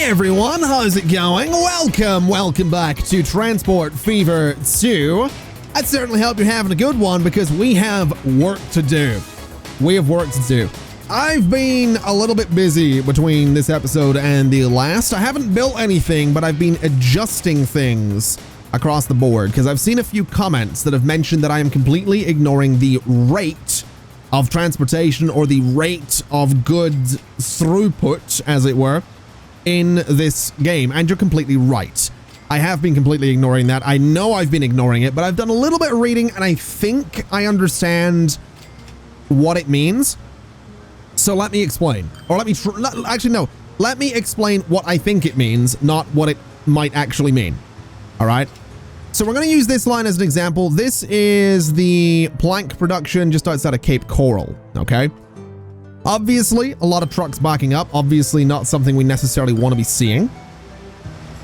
Hey everyone, how's it going? Welcome back to Transport Fever 2. I certainly hope you're having a good one because we have work to do. I've been a little bit busy between this episode and the last. I haven't built anything, but I've been adjusting things across the board because I've seen a few comments that have mentioned that I am completely ignoring the rate of transportation or the rate of goods throughput, as it were, in this game. And you're completely right. I have been completely ignoring that. I know I've been ignoring it, but I've done a little bit of reading and I think I understand what it means. So let me explain. Or let me let me explain what I think it means, not what it might actually mean. All right. So we're going to use this line as an example. This is the plank production just outside of Cape Coral. Okay. Obviously, a lot of trucks backing up. Obviously not something we necessarily want to be seeing.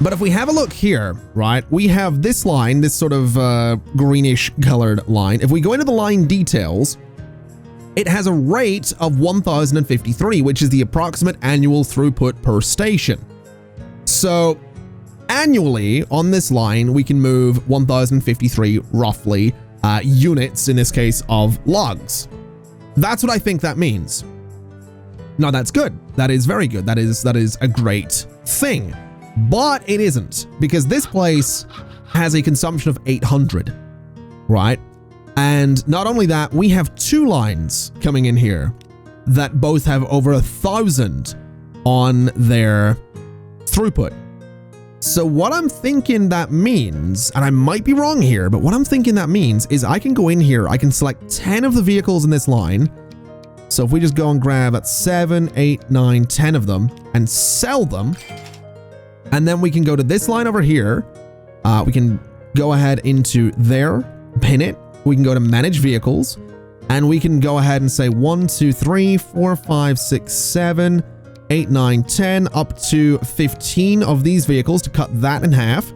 But if we have a look here, right, we have this line, this sort of greenish colored line. If we go into the line details, it has a rate of 1,053, which is the approximate annual throughput per station. So annually on this line, we can move 1,053 roughly units, in this case, of logs. That's what I think that means. Now that's good. That is very good. That is a great thing. But it isn't, because this place has a consumption of 800, right? And not only that, we have two lines coming in here that both have over 1,000 on their throughput. So what I'm thinking that means, and I might be wrong here, but what I'm thinking that means is I can go in here, I can select 10 of the vehicles in this line. So if we just go and grab 7, 8, 9, 10 of them and sell them, and then we can go to this line over here. We can go ahead into there, pin it. We can go to manage vehicles and we can go ahead and say 1, 2, 3, 4, 5, 6, 7, 8, 9, 10, up to 15 of these vehicles to cut that in half,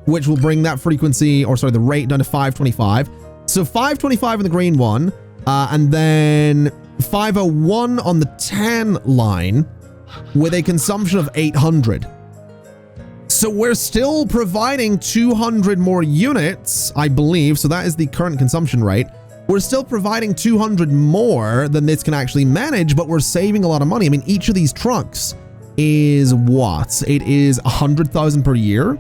which will bring that frequency, or sorry, the rate down to 525. So 525 in the green one, and then 501 on the tan line with a consumption of 800. So we're still providing 200 more units, I believe. So that is the current consumption rate. We're still providing 200 more than this can actually manage, but we're saving a lot of money. I mean, each of these trucks is what? It is 100,000 per year.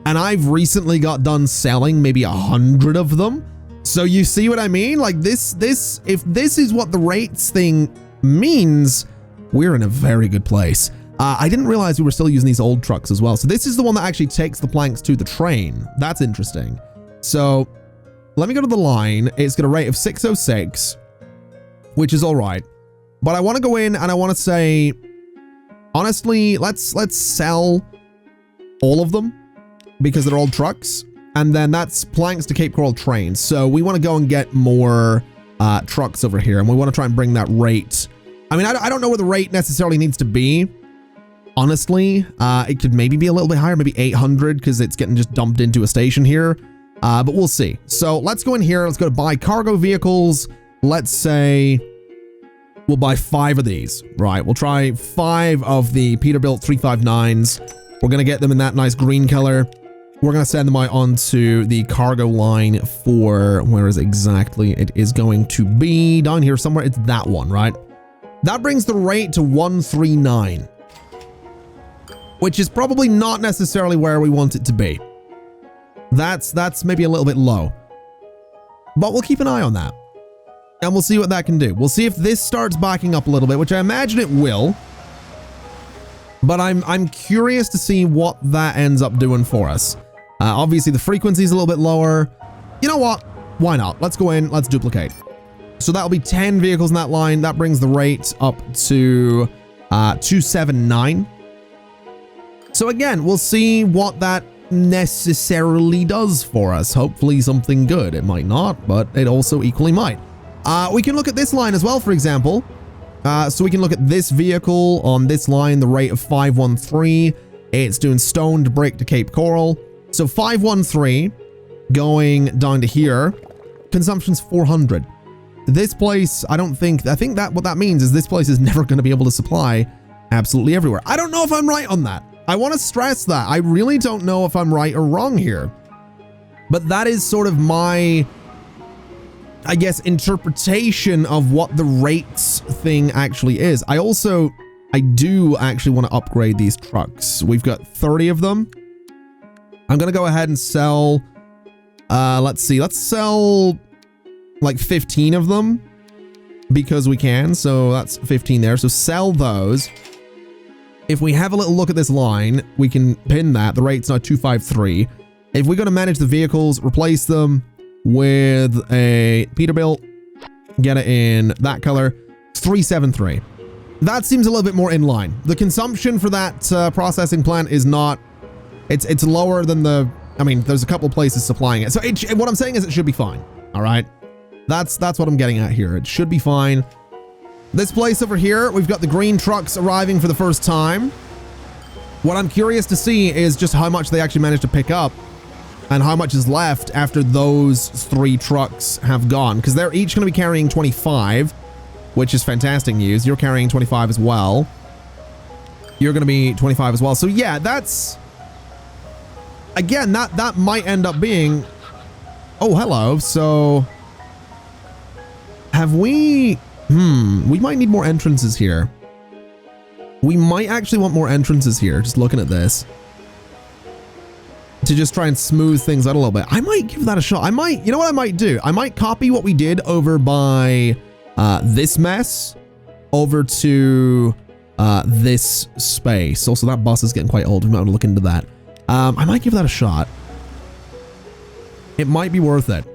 And I've recently got done selling maybe 100 of them. So you see what I mean? Like if this is what the rates thing means, we're in a very good place. I didn't realize we were still using these old trucks as well. So this is the one that actually takes the planks to the train. That's interesting. So let me go to the line. It's got a rate of 606, which is all right. But I want to go in and I want to say, honestly, let's sell all of them because they're old trucks. And then that's planks to Cape Coral trains. So we want to go and get more trucks over here. And we want to try and bring that rate. I mean, I don't know where the rate necessarily needs to be. Honestly, it could maybe be a little bit higher, maybe 800 because it's getting just dumped into a station here. But we'll see. So let's go in here. Let's go to buy cargo vehicles. Let's say we'll buy 5 of these. Right. We'll try 5 of the Peterbilt 359s. We're going to get them in that nice green color. We're going to send them out onto the cargo line for, where is it exactly? It is going to be down here somewhere. It's that one, right? That brings the rate to 139. Which is probably not necessarily where we want it to be. That's maybe a little bit low. But we'll keep an eye on that. And we'll see what that can do. We'll see if this starts backing up a little bit, which I imagine it will. But I'm curious to see what that ends up doing for us. Obviously, the frequency is a little bit lower. You know what? Why not? Let's go in. Let's duplicate. So that'll be 10 vehicles in that line. That brings the rate up to 279. So again, we'll see what that necessarily does for us. Hopefully something good. It might not, but it also equally might. We can look at this line as well, for example. So we can look at this vehicle on this line, the rate of 513. It's doing stoned brick to Cape Coral. So 513 going down to here. Consumption's 400. This place, I think that what that means is this place is never going to be able to supply absolutely everywhere. I don't know if I'm right on that. I want to stress that. I really don't know if I'm right or wrong here. But that is sort of my, I guess, interpretation of what the rates thing actually is. I do actually want to upgrade these trucks. We've got 30 of them. I'm going to go ahead and sell, let's sell like 15 of them because we can. So that's 15 there. So sell those. If we have a little look at this line, we can pin that. The rate's now 253. If we go to manage the vehicles, replace them with a Peterbilt, get it in that color, 373. That seems a little bit more in line. The consumption for that processing plant is not, it's lower than the, I mean, there's a couple places supplying it. So what I'm saying is it should be fine. All right. That's what I'm getting at here. It should be fine. This place over here, we've got the green trucks arriving for the first time. What I'm curious to see is just how much they actually managed to pick up and how much is left after those 3 trucks have gone, because they're each going to be carrying 25, which is fantastic news. You're carrying 25 as well. You're going to be 25 as well. So yeah, that's, again, that might end up being, oh, hello. So have we, we might need more entrances here. We might actually want more entrances here, just looking at this, to just try and smooth things out a little bit. I might give that a shot. You know what I might do? I might copy what we did over by this mess over to this space. Also, that bus is getting quite old. We might want to look into that. I might give that a shot. It might be worth it.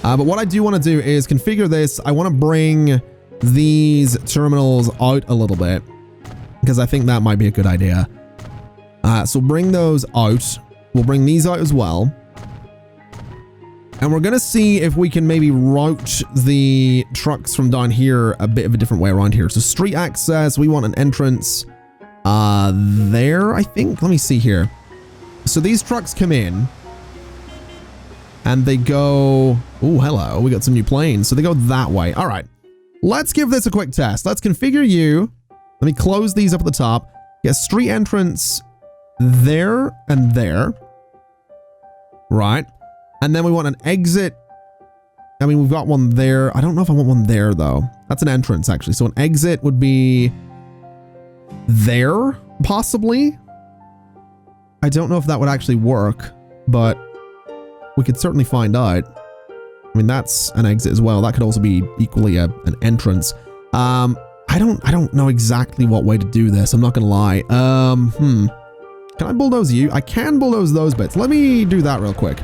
But what I do want to do is configure this. I want to bring these terminals out a little bit because I think that might be a good idea. So bring those out. We'll bring these out as well. And we're going to see if we can maybe route the trucks from down here a bit of a different way around here. So street access, we want an entrance there, I think. Let me see here. So these trucks come in and they go, oh, hello. We got some new planes. So they go that way. All right. Let's give this a quick test. Let's configure you. Let me close these up at the top. Get street entrance there and there. Right. And then we want an exit. I mean, we've got one there. I don't know if I want one there, though. That's an entrance, actually. So an exit would be there, possibly. I don't know if that would actually work, but we could certainly find out. I mean, that's an exit as well. That could also be equally an entrance. I don't know exactly what way to do this. I'm not going to lie. Can I bulldoze you? I can bulldoze those bits. Let me do that real quick.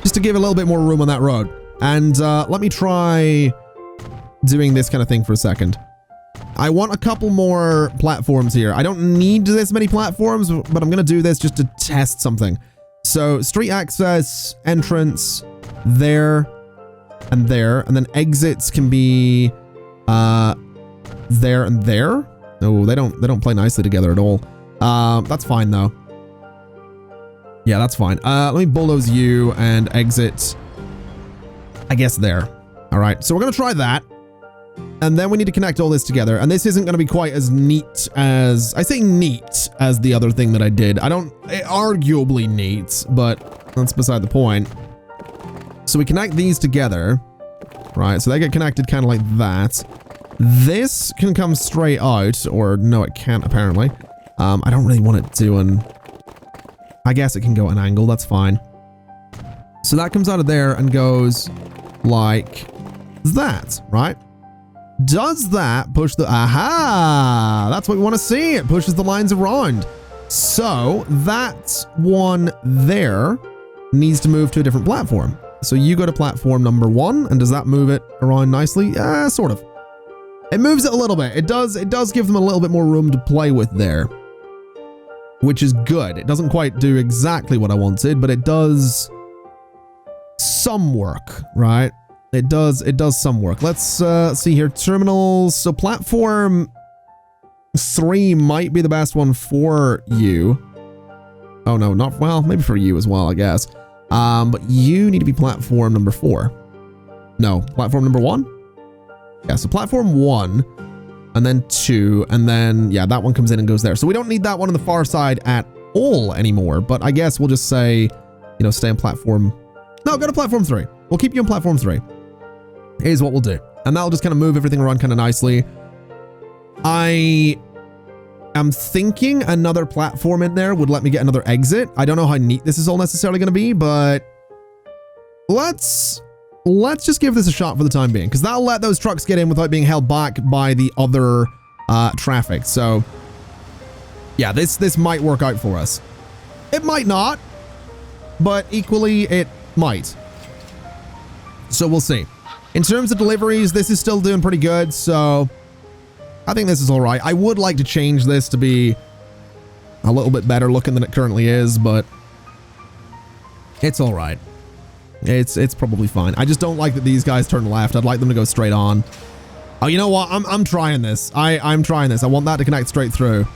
Just to give a little bit more room on that road. And let me try doing this kind of thing for a second. I want a couple more platforms here. I don't need this many platforms, but I'm going to do this just to test something. So street access, entrance, there and there. And then exits can be there and there. Oh, they don't play nicely together at all. That's fine though. Yeah, that's fine. Let me bulldoze you and exit, I guess there. All right, so we're going to try that. And then we need to connect all this together. And this isn't going to be quite as neat as, I say neat as the other thing that I did. Arguably neat, but that's beside the point. So we connect these together, right? So they get connected kind of like that. This can come straight out, or no, it can't apparently. I don't really want it doing, I guess it can go at an angle. That's fine. So that comes out of there and goes like that, right? Does that push the, aha, that's what we want to see. It pushes the lines around. So that one there needs to move to a different platform. So you go to platform number 1, and does that move it around nicely? Sort of. It moves it a little bit. It does give them a little bit more room to play with there, which is good. It doesn't quite do exactly what I wanted, but it does some work, right? It does some work. Let's see here. Terminals. So platform 3 might be the best one for you. Oh no, not, well, maybe for you as well, I guess. But you need to be platform number 4. No, platform number 1? Yeah, so platform 1 and then 2, and then, yeah, that one comes in and goes there. So we don't need that one on the far side at all anymore, but I guess we'll just say, you know, stay on platform. No, go to platform 3. We'll keep you on platform 3. Here's what we'll do. And that'll just kind of move everything around kind of nicely. I am thinking another platform in there would let me get another exit. I don't know how neat this is all necessarily going to be, but let's just give this a shot for the time being, because that'll let those trucks get in without being held back by the other traffic. So yeah, this might work out for us. It might not, but equally it might. So we'll see. In terms of deliveries, this is still doing pretty good, so I think this is all right. I would like to change this to be a little bit better looking than it currently is, but it's all right. It's probably fine. I just don't like that these guys turn left. I'd like them to go straight on. Oh, you know what? I'm trying this. I'm trying this. I want that to connect straight through.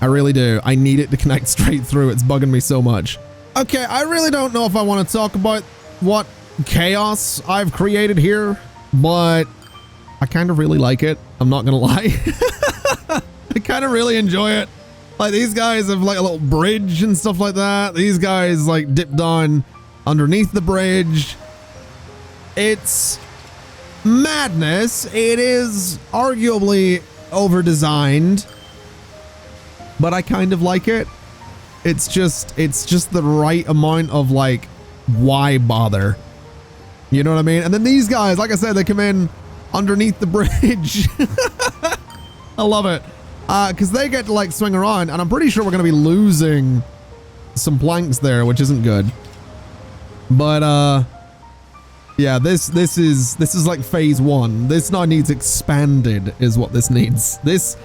I really do. I need it to connect straight through. It's bugging me so much. Okay, I really don't know if I want to talk about what chaos I've created here, but I kind of really like it. I'm not gonna lie. I kind of really enjoy it. Like, these guys have like a little bridge and stuff like that. These guys like dip down underneath the bridge. It's madness. It is arguably over-designed, but I kind of like it. It's just the right amount of like, why bother? You know what I mean? And then these guys, like I said, they come in underneath the bridge. I love it. Because they get to like swing around, and I'm pretty sure we're going to be losing some planks there, which isn't good. But yeah, this is like phase 1. This now needs expanded is what this needs. This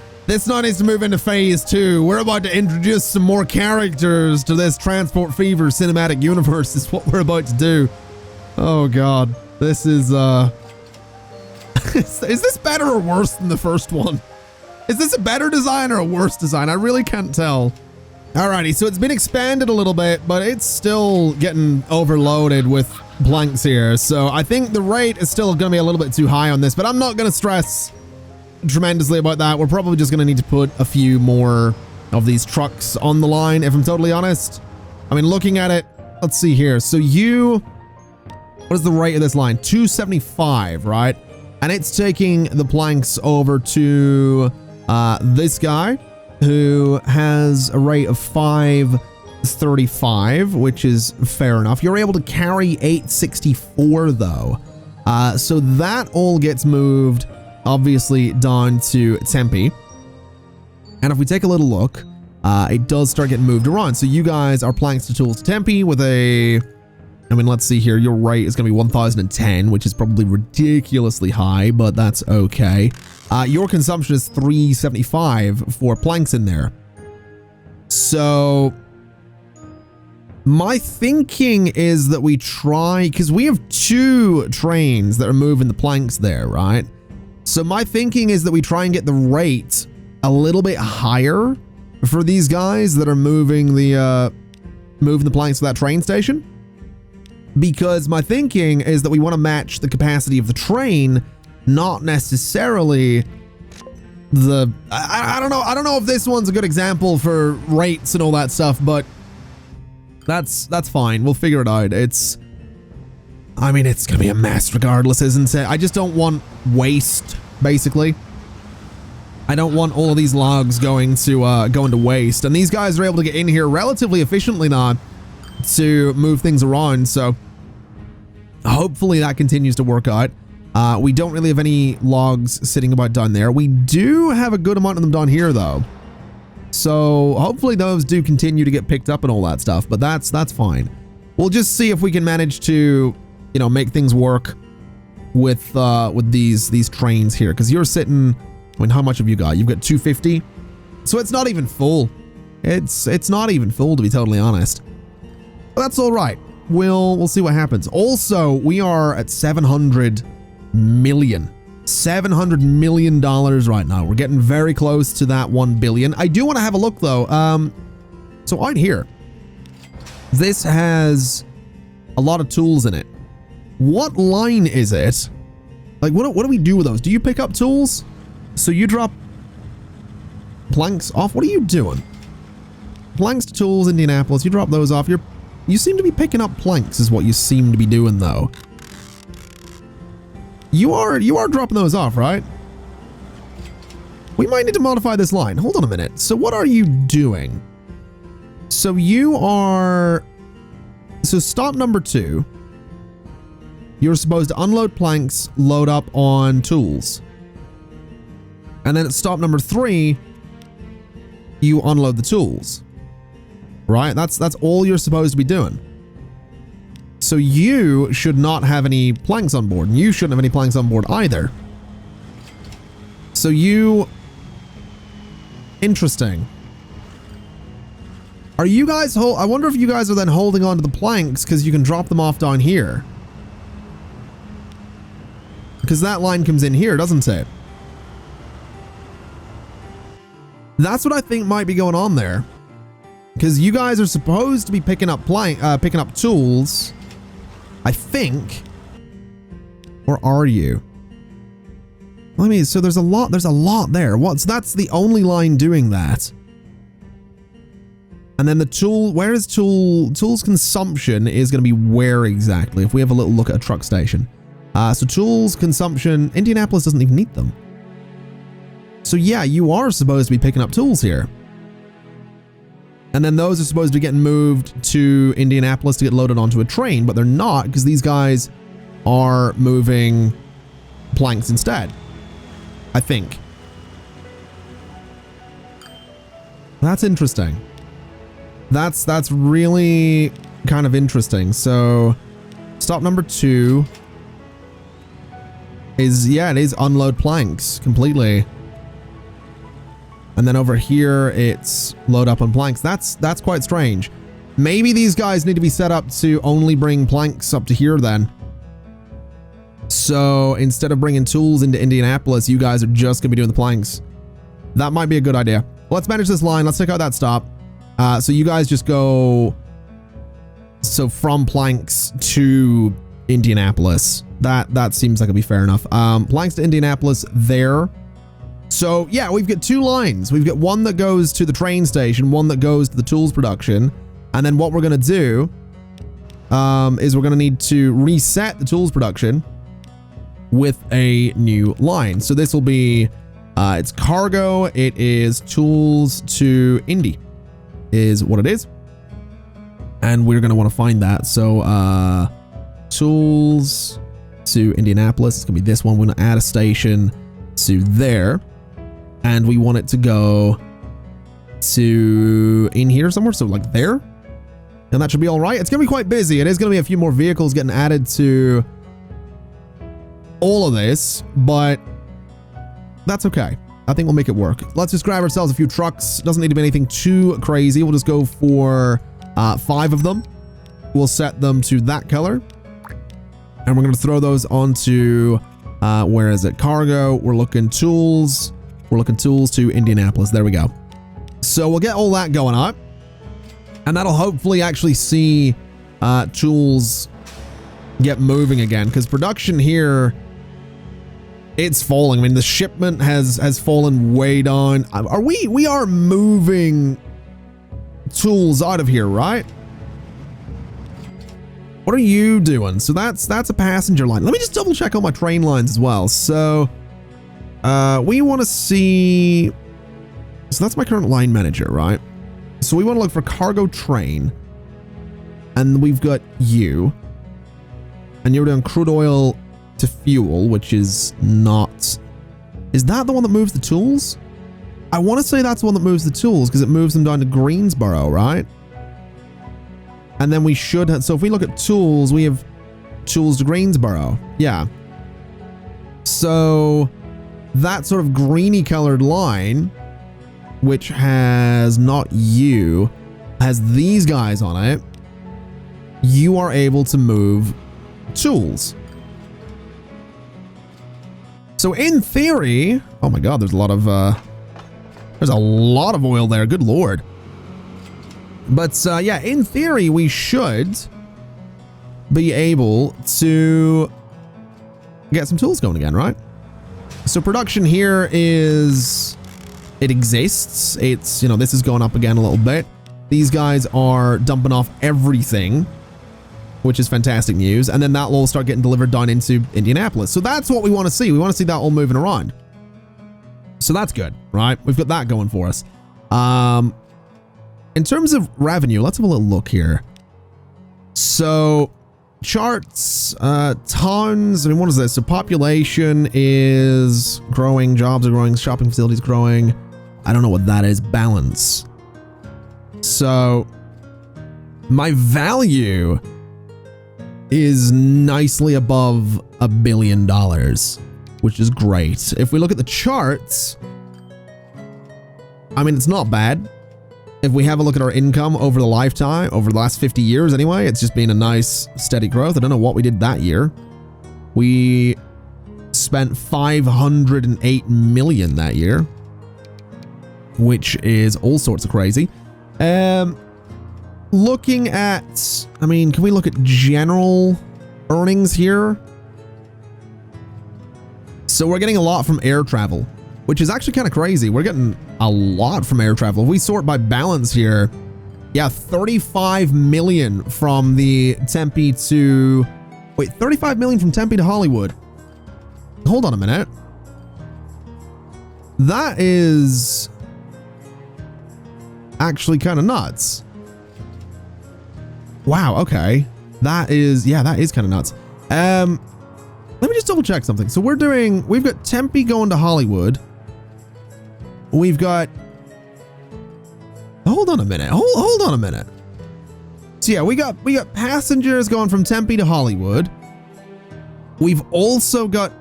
now needs to move into phase 2. We're about to introduce some more characters to this Transport Fever cinematic universe is what we're about to do. Oh god. This is is this better or worse than the first one? Is this a better design or a worse design? I really can't tell. Alrighty, so it's been expanded a little bit, but it's still getting overloaded with planks here. So I think the rate is still going to be a little bit too high on this, but I'm not going to stress tremendously about that. We're probably just going to need to put a few more of these trucks on the line, if I'm totally honest. I mean, looking at it, let's see here. So what is the rate of this line? 275, right? And it's taking the planks over to this guy who has a rate of 535, which is fair enough. You're able to carry 864 though. So that all gets moved obviously down to Tempe. And if we take a little look, it does start getting moved around. So you guys are planks to tools Tempe with a, I mean, let's see here. Your rate is going to be 1010, which is probably ridiculously high, but that's okay. Your consumption is 375 for planks in there. So my thinking is that we try, because we have 2 trains that are moving the planks there, right? So my thinking is that we try and get the rate a little bit higher for these guys that are moving the planks to that train station. Because my thinking is that we want to match the capacity of the train, not necessarily the, I don't know if this one's a good example for rates and all that stuff, but that's fine. We'll figure it out. I mean, it's going to be a mess regardless, isn't it? I just don't want waste, basically. I don't want all of these logs going to waste. And these guys are able to get in here relatively efficiently now to move things around, so hopefully that continues to work out. We don't really have any logs sitting about down there. We do have a good amount of them down here though, so hopefully those do continue to get picked up and all that stuff, but that's fine. We'll just see if we can manage to, you know, make things work with these trains here, because you're sitting, I mean, how much have you got? You've got 250, so it's not even full. It's not even full, to be totally honest. That's all right. We'll see what happens. Also, we are at $700 million right now. We're getting very close to that 1 billion. I do want to have a look though. So out here, this has a lot of tools in it. What line is it? Like, what do we do with those? Do you pick up tools? So you drop planks off. What are you doing? Planks to tools, Indianapolis. You drop those off. You seem to be picking up planks is what you seem to be doing, though. You are dropping those off, right? We might need to modify this line. Hold on a minute. So what are you doing? So you are... So stop number 2. You're supposed to unload planks, load up on tools. And then at stop number 3, you unload the tools. Right? That's all you're supposed to be doing. So you should not have any planks on board. And you shouldn't have any planks on board either. So you... Interesting. Are you guys... I wonder if you guys are then holding on to the planks because you can drop them off down here. Because that line comes in here, doesn't it? That's what I think might be going on there. Because you guys are supposed to be picking up tools, I think. Or are you? I mean, so there's a lot there. So that's the only line doing that. And then the tool, where is tools consumption is going to be where exactly? If we have a little look at a truck station. So tools consumption, Indianapolis doesn't even need them. So yeah, you are supposed to be picking up tools here. And then those are supposed to be getting moved to Indianapolis to get loaded onto a train, but they're not because these guys are moving planks instead. I think. That's interesting. That's really kind of interesting. So stop number 2 is, yeah, it is unload planks completely. And then over here, it's load up on planks. That's quite strange. Maybe these guys need to be set up to only bring planks up to here then. So instead of bringing tools into Indianapolis, you guys are just going to be doing the planks. That might be a good idea. Let's manage this line. Let's take out that stop. So you guys just go... So from planks to Indianapolis. That seems like it'd be fair enough. Planks to Indianapolis there. So yeah, we've got 2 lines. We've got one that goes to the train station, one that goes to the tools production. And then what we're going to do is we're going to need to reset the tools production with a new line. So this will be, it's cargo. It is tools to Indy is what it is. And we're going to want to find that. So tools to Indianapolis. It's going to be this one. We're going to add a station to there. And we want it to go to in here somewhere. So like there. And that should be all right. It's going to be quite busy. It is going to be a few more vehicles getting added to all of this, but that's okay. I think we'll make it work. Let's just grab ourselves a few trucks. Doesn't need to be anything too crazy. We'll just go for 5 of them. We'll set them to that color. And we're going to throw those onto, where is it? Cargo. We're looking tools. We're looking tools to Indianapolis. There we go. So we'll get all that going on. And that'll hopefully actually see tools get moving again. Because production here, it's falling. I mean, the shipment has fallen way down. We are moving tools out of here, right? What are you doing? So that's a passenger line. Let me just double check on my train lines as well. So we want to see. So that's my current line manager, right? So we want to look for cargo train. And we've got you. And you're doing crude oil to fuel, which is not... Is that the one that moves the tools? I want to say that's the one that moves the tools because it moves them down to Greensboro, right? And then we should have... So if we look at tools, we have tools to Greensboro. Yeah. So that sort of greeny colored line, which has not you, has these guys on it. You are able to move tools. So in theory, oh my God, there's a lot of oil there. Good Lord. But yeah, in theory, we should be able to get some tools going again, right? So production here is, it exists. It's, you know, this is going up again a little bit. These guys are dumping off everything, which is fantastic news. And then that will all start getting delivered down into Indianapolis. So that's what we want to see. We want to see that all moving around. So that's good, right? We've got that going for us. In terms of revenue, let's have a little look here. So charts, tons. I mean, what is this? So population is growing, jobs are growing, shopping facilities growing. I don't know what that is. Balance. So my value is nicely above $1 billion, which is great. If we look at the charts, I mean, it's not bad. If we have a look at our income over the lifetime, over the last 50 years anyway, it's just been a nice steady growth. I don't know what we did that year. We spent $508 million that year, which is all sorts of crazy. Looking at, I mean, can we look at general earnings here? So we're getting a lot from air travel, which is actually kind of crazy. We're getting a lot from air travel. If we sort by balance here, yeah, 35 million from the Tempe to, wait, 35 million from Tempe to Hollywood. Hold on a minute. That is actually kind of nuts. Wow, okay. That is, yeah, that is kind of nuts. Let me just double check something. So we've got Tempe going to Hollywood. We've got, hold on a minute. Hold on a minute. So yeah, we got passengers going from Tempe to Hollywood. We've also got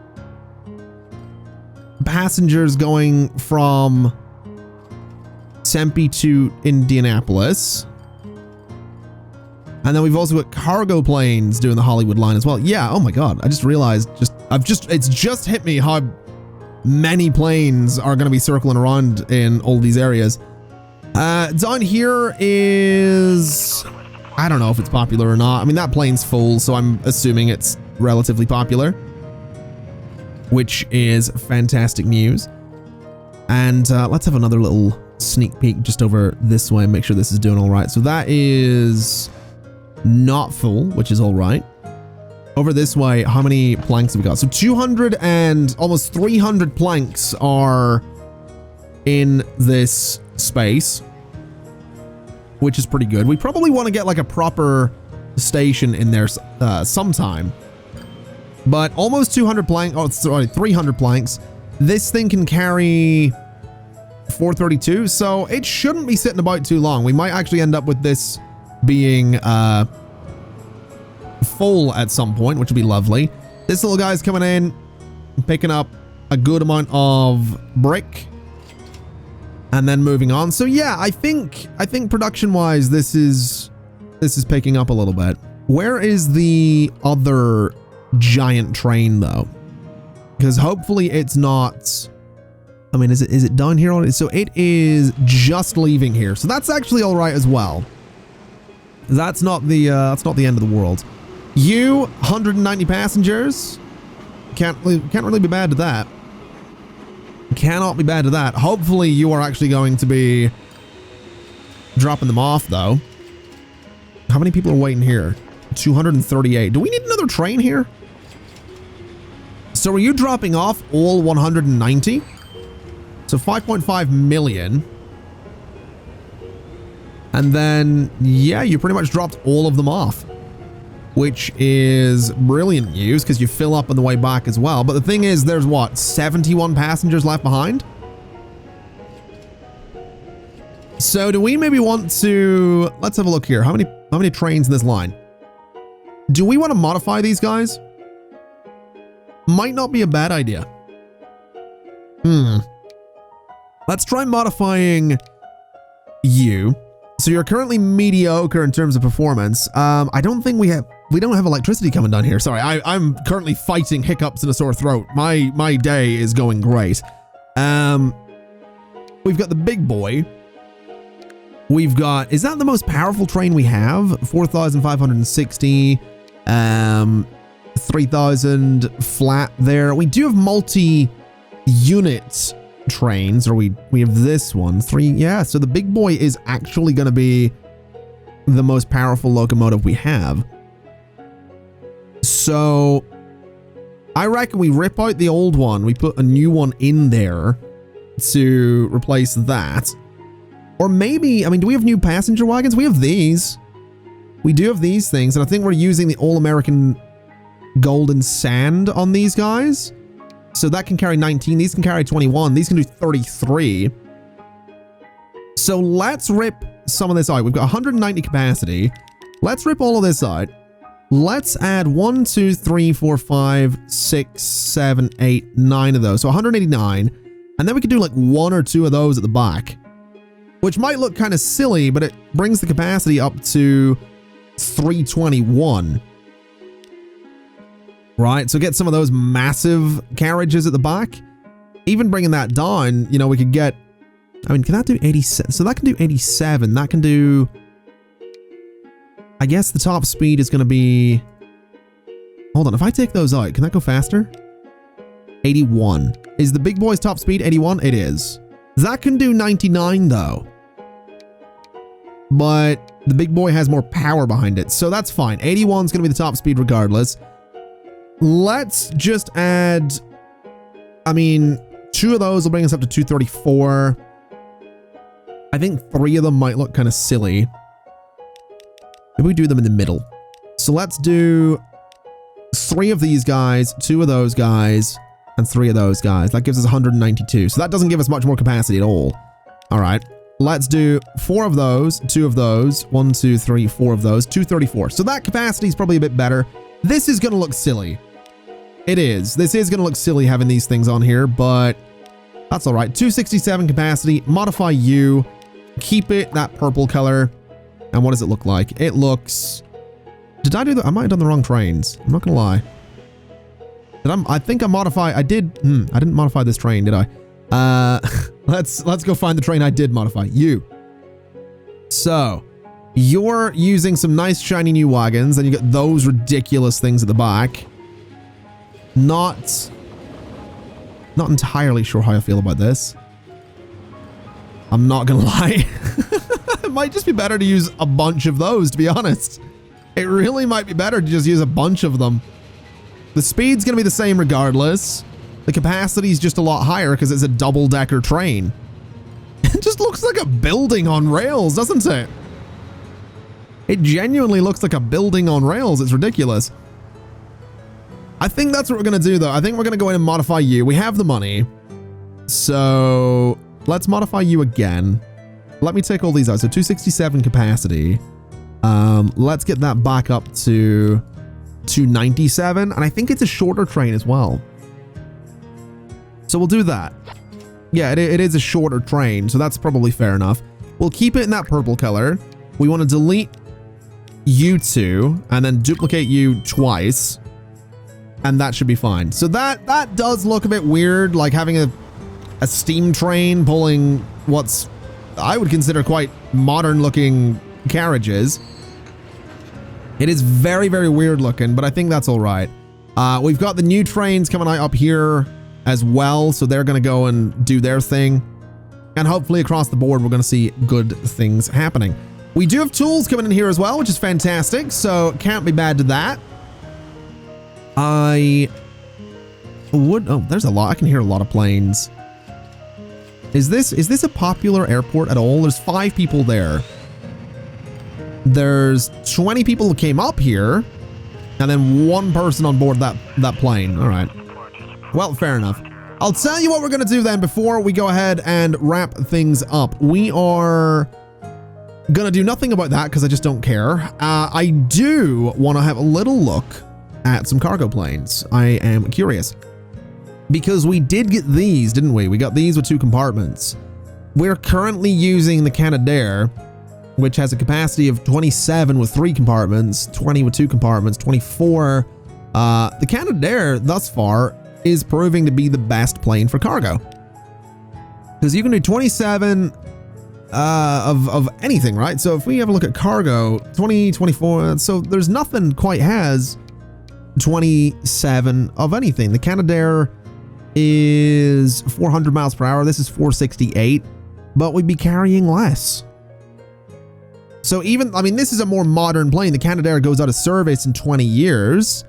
passengers going from Tempe to Indianapolis. And then we've also got cargo planes doing the Hollywood line as well. Yeah, oh my God. I just realized, it's just hit me how many planes are going to be circling around in all these areas. Down here is, I don't know if it's popular or not. I mean, that plane's full, so I'm assuming it's relatively popular, which is fantastic news. And let's have another little sneak peek just over this way and make sure this is doing all right. So that is not full, which is all right. Over this way, how many planks have we got? So 200 and almost 300 planks are in this space, which is pretty good. We probably want to get like a proper station in there sometime. But almost 200 planks, oh, sorry, 300 planks. This thing can carry 432, so it shouldn't be sitting about too long. We might actually end up with this being full at some point, which would be lovely. This little guy's coming in, picking up a good amount of brick, and then moving on. So yeah, I think production wise, this is picking up a little bit. Where is the other giant train though? Because hopefully it's not, I mean, is it down here already? So it is just leaving here. So that's actually all right as well. That's not the end of the world. 190 passengers. Can't really be bad to that. Cannot be bad to that. Hopefully you are actually going to be dropping them off though. How many people are waiting here? 238. Do we need another train here? So are you dropping off all 190? So 5.5 million. And then, yeah, you pretty much dropped all of them off, which is brilliant news because you fill up on the way back as well. But the thing is, there's what, 71 passengers left behind? So do we maybe want to, let's have a look here. How many trains in this line? Do we want to modify these guys? Might not be a bad idea. Let's try modifying you. So you're currently mediocre in terms of performance. I don't think we don't have electricity coming down here. Sorry, I'm currently fighting hiccups and a sore throat. My day is going great. We've got the big boy. We've got, is that the most powerful train we have? 4,560, 3,000 flat there. We do have multi unit trains, or we have this one, 3. Yeah, so the big boy is actually going to be the most powerful locomotive we have. So I reckon we rip out the old one, we put a new one in there to replace that. Or maybe, I mean, do we have new passenger wagons? We have these. We do have these things, and I think we're using the All-American Golden Sand on these guys. So that can carry 19. These can carry 21. These can do 33. So let's rip some of this out. We've got 190 capacity. Let's rip all of this out. Let's add 1, 2, 3, 4, 5, 6, 7, 8, 9 of those. So 189. And then we could do like 1 or 2 of those at the back, which might look kind of silly, but it brings the capacity up to 321. Right, so get some of those massive carriages at the back. Even bringing that down, you know, we could get, I mean, can that do 87? So that can do 87. That can do, I guess the top speed is going to be, hold on, if I take those out, can that go faster? 81. Is the big boy's top speed 81? It is. That can do 99 though. But the big boy has more power behind it, so that's fine. 81 is going to be the top speed regardless. Let's just add, I mean, 2 of those will bring us up to 234. I think 3 of them might look kind of silly. Maybe we do them in the middle. So let's do 3 of these guys, 2 of those guys, and 3 of those guys. That gives us 192. So that doesn't give us much more capacity at all. All right. Let's do 4 of those, 2 of those, 1, 2, 3, 4 of those, 234. So that capacity is probably a bit better. This is going to look silly. It is. This is going to look silly having these things on here, but that's all right. 267 capacity, modify U, keep it that purple color. And what does it look like? It looks, did I do that? I might have done the wrong trains. I'm not going to lie. I think I modified, I didn't modify this train, did I? Let's go find the train I did modify. U. So you're using some nice shiny new wagons, and you get those ridiculous things at the back. Not entirely sure how I feel about this. I'm not gonna lie. It might just be better to use a bunch of those, to be honest. It really might be better to just use a bunch of them. The speed's gonna be the same regardless. The capacity's just a lot higher because it's a double-decker train. It just looks like a building on rails, doesn't it? It genuinely looks like a building on rails. It's ridiculous. I think that's what we're going to do, though. I think we're going to go in and modify you. We have the money. So let's modify you again. Let me take all these out. So 267 capacity. Let's get that back up to 297. And I think it's a shorter train as well. So we'll do that. Yeah, it is a shorter train. So that's probably fair enough. We'll keep it in that purple color. We want to delete you 2 and then duplicate you twice. And that should be fine. So that does look a bit weird, like having a steam train pulling what's I would consider quite modern looking carriages. It is very, very weird looking, but I think that's all right. We've got the new trains coming out up here as well, so they're going to go and do their thing. And hopefully across the board, we're going to see good things happening. We do have tools coming in here as well, which is fantastic, so can't be bad to that. I would, oh, there's a lot. I can hear a lot of planes. Is this a popular airport at all? There's 5 people there. There's 20 people who came up here, and then 1 person on board that plane. All right. Well, fair enough. I'll tell you what we're going to do then before we go ahead and wrap things up. We are going to do nothing about that because I just don't care. I do want to have a little look at some cargo planes. I am curious. Because we did get these, didn't we? We got these with 2 compartments. We're currently using the Canadair, which has a capacity of 27 with 3 compartments, 20 with 2 compartments, 24. The Canadair, thus far, is proving to be the best plane for cargo. Because you can do 27 of anything, right? So if we have a look at cargo, 20, 24, so there's nothing quite has 27 of anything. The Canadair is 400 miles per hour. This is 468, but we'd be carrying less. So even, I mean, this is a more modern plane. The Canadair goes out of service in 20 years.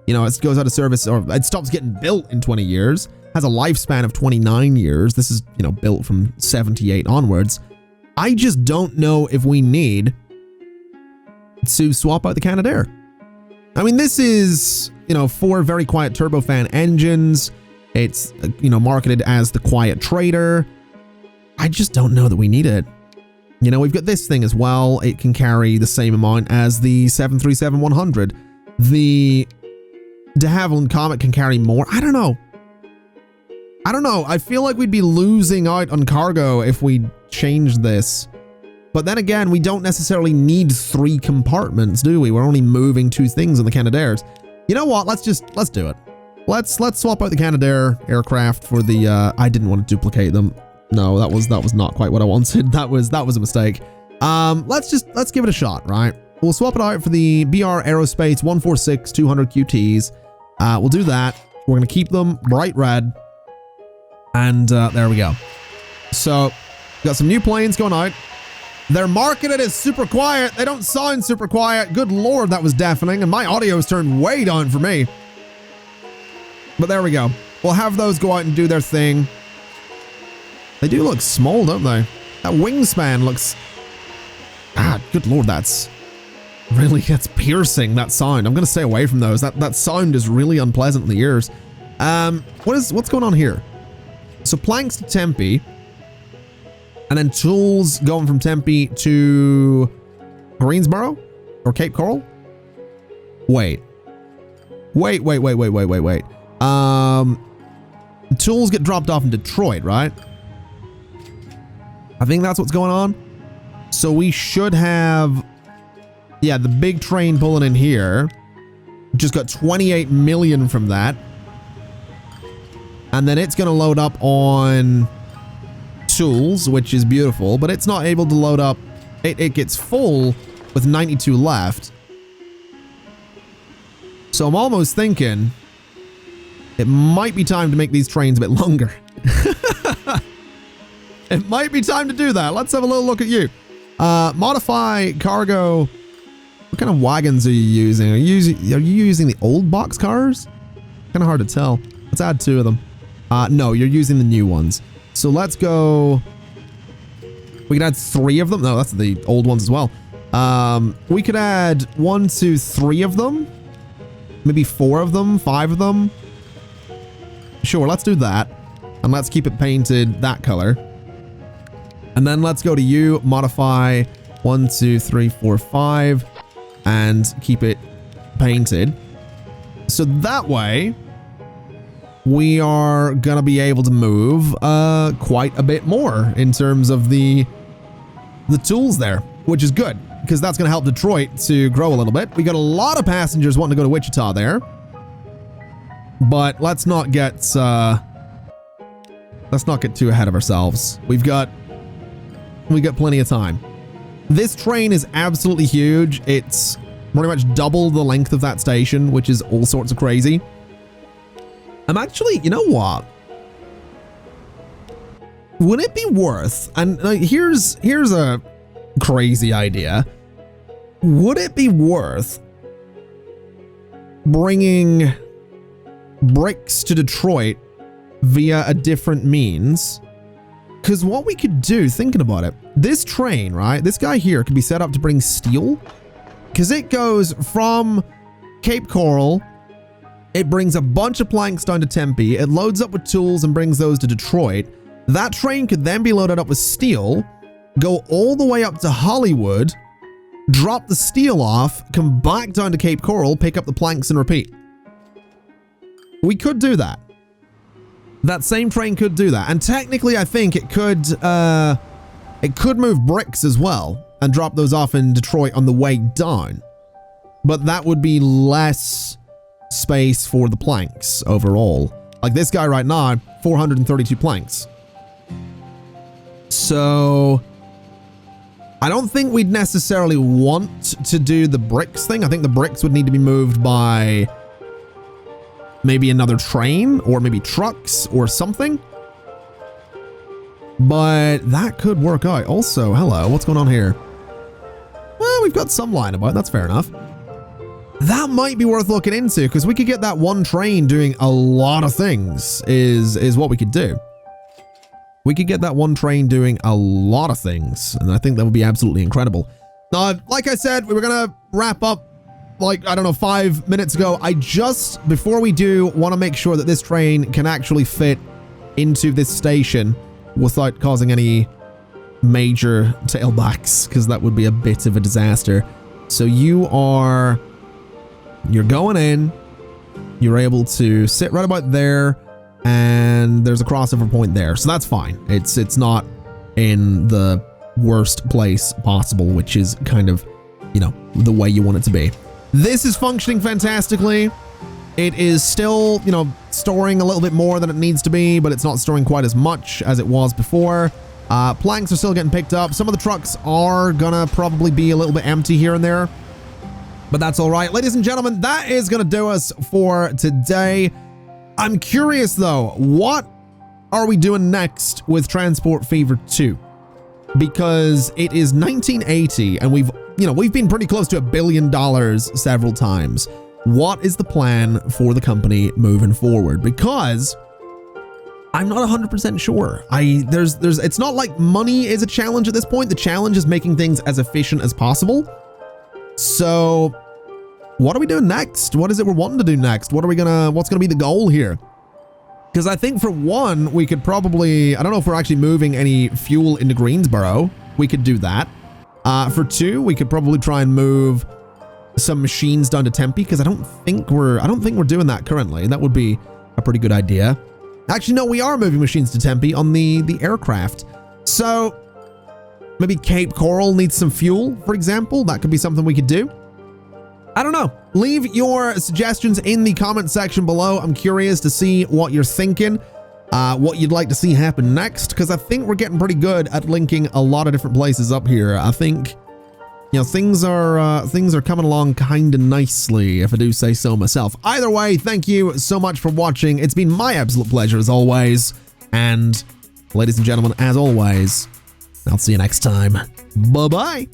You know, it goes out of service, or it stops getting built in 20 years. Has a lifespan of 29 years. This is, you know, built from 78 onwards. I just don't know if we need to swap out the Canadair. I mean, this is, you know, 4 very quiet turbofan engines. It's, you know, marketed as the quiet trader. I just don't know that we need it. You know, we've got this thing as well. It can carry the same amount as the 737-100. The de Havilland Comet can carry more. I don't know. I feel like we'd be losing out on cargo if we changed this. But then again, we don't necessarily need 3 compartments, do we? We're only moving 2 things in the Canadairs. You know what? Let's do it. Let's swap out the Canadair aircraft for the I didn't want to duplicate them. No, that was not quite what I wanted. That was a mistake. Let's give it a shot, right? We'll swap it out for the BR Aerospace 146-200 QTs. We'll do that. We're going to keep them bright red. And there we go. So, got some new planes going out. They're marketed as super quiet. They don't sound super quiet. Good Lord, that was deafening. And my audio's turned way down for me. But there we go. We'll have those go out and do their thing. They do look small, don't they? That wingspan looks... good Lord, that's piercing, that sound. I'm going to stay away from those. That sound is really unpleasant in the ears. What's going on here? So planks to Tempe, and then tools going from Tempe to Greensboro or Cape Coral. Wait. Tools get dropped off in Detroit, right? I think that's what's going on. So we should have, yeah, the big train pulling in here. Just got 28 million from that. And then it's going to load up on tools, which is beautiful, but it's not able to load up. It gets full with 92 left. So I'm almost thinking it might be time to make these trains a bit longer. It might be time to do that. Let's have a little look at you. Modify cargo. What kind of wagons are you using? Are you using the old box cars? Kind of hard to tell. Let's add 2 of them. No, you're using the new ones. So let's go. We could add 3 of them. No, that's the old ones as well. We could add 1, 2, 3 of them. Maybe 4 of them, 5 of them. Sure, let's do that. And let's keep it painted that color. And then let's go to you, modify 1, 2, 3, 4, 5, and keep it painted. So that way, we are going to be able to move quite a bit more in terms of the tools there, which is good, because that's going to help Detroit to grow a little bit. We got a lot of passengers wanting to go to Wichita there. But let's not get too ahead of ourselves. We got plenty of time. This train is absolutely huge. It's pretty much double the length of that station, which is all sorts of crazy. I'm actually, you know what? Would it be worth, and here's a crazy idea. Would it be worth bringing bricks to Detroit via a different means? Because what we could do, thinking about it, this train, right? This guy here could be set up to bring steel. Because it goes from Cape Coral. It brings a bunch of planks down to Tempe. It loads up with tools and brings those to Detroit. That train could then be loaded up with steel, go all the way up to Hollywood, drop the steel off, come back down to Cape Coral, pick up the planks and repeat. We could do that. That same train could do that. And technically, I think it could move bricks as well and drop those off in Detroit on the way down. But that would be less space for the planks overall. Like this guy right now, 432 planks. So I don't think we'd necessarily want to do the bricks thing. I think the bricks would need to be moved by maybe another train or maybe trucks or something. But that could work out. Also, hello, what's going on here? Well, we've got some line about, that's fair enough. That might be worth looking into, because we could get that one train doing a lot of things, is what we could do. We could get that one train doing a lot of things, and I think that would be absolutely incredible. Now, like I said, we were going to wrap up, like, I don't know, 5 minutes ago. I just, before we do, want to make sure that this train can actually fit into this station without causing any major tailbacks, because that would be a bit of a disaster. So you're going in, you're able to sit right about there, and there's a crossover point there, so that's fine. It's not in the worst place possible, which is kind of, you know, the way you want it to be. This is functioning fantastically. It is still, you know, storing a little bit more than it needs to be, but it's not storing quite as much as it was before. Planks are still getting picked up. Some of the trucks are gonna probably be a little bit empty here and there, but that's all right. Ladies and gentlemen, that is gonna do us for today. I'm curious though, what are we doing next with Transport Fever 2? Because it is 1980 and we've been pretty close to $1 billion several times. What is the plan for the company moving forward? Because I'm not 100% sure. It's not like money is a challenge at this point. The challenge is making things as efficient as possible. So what are we doing next? What is it we're wanting to do next? What's gonna be the goal here? Because I think for one, we could probably, I don't know if we're actually moving any fuel into Greensboro. We could do that. For two, we could probably try and move some machines down to Tempe, because I don't think we're doing that currently. That would be a pretty good idea. Actually, no, we are moving machines to Tempe on the aircraft. So maybe Cape Coral needs some fuel, for example. That could be something we could do. I don't know. Leave your suggestions in the comment section below. I'm curious to see what you're thinking, what you'd like to see happen next, because I think we're getting pretty good at linking a lot of different places up here. I think, you know, things are coming along kind of nicely, if I do say so myself. Either way, thank you so much for watching. It's been my absolute pleasure as always. And ladies and gentlemen, as always, I'll see you next time. Bye-bye.